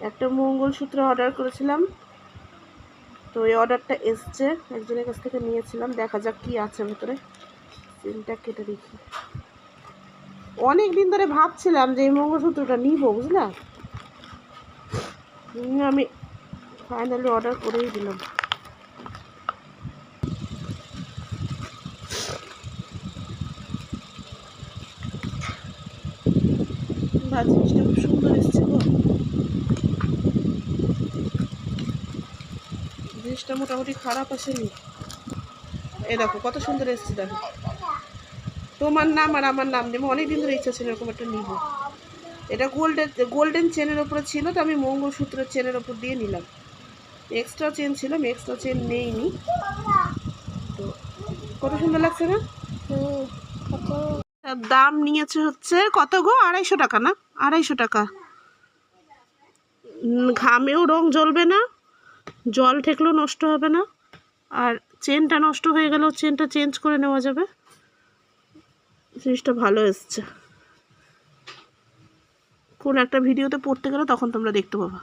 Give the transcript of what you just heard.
একটা মঙ্গলসূত্র অর্ডার করেছিলাম, তো এই অর্ডারটা এসছে, একজনের কাছ থেকে নিয়েছিলাম। দেখা যাক কি আছে ভেতরে। চেনটা কেটে দেখি। অনেক দিন ধরে ভাবছিলাম যে এই মঙ্গলসূত্রটা নিব, বুঝলা। আমি ফাইনালি অর্ডার করেই দিলাম। জিনিসটা খুব সুন্দর এসছে গো, জিনিসটা মোটামুটি খারাপ আসেনি। এই দেখো কত সুন্দর এসছে, দেখো তোমার নাম আর আমার নাম নেবো। অনেকদিন ধরে ইচ্ছা ছিল এরকম একটা নিব। এটা গোল্ডেন চেনের ওপরে ছিল, তো আমি মঙ্গলসূত্রের চেনের ওপর দিয়ে নিলাম। এক্সট্রা চেন ছিল, আমি এক্সট্রা চেন নেইনি। তো কত সুন্দর লাগছে না। দাম নিয়েছে হচ্ছে কত গো, 250 টাকা না? 250 টাকা। ঘামেও রং জ্বলবে না, জল ঠেকলেও নষ্ট হবে না, আর চেনটা নষ্ট হয়ে গেলেও চেনটা চেঞ্জ করে নেওয়া যাবে। জিনিসটা ভালো এসছে। কোন একটা ভিডিওতে পড়তে গেলে তখন তোমরা দেখতে পাবা।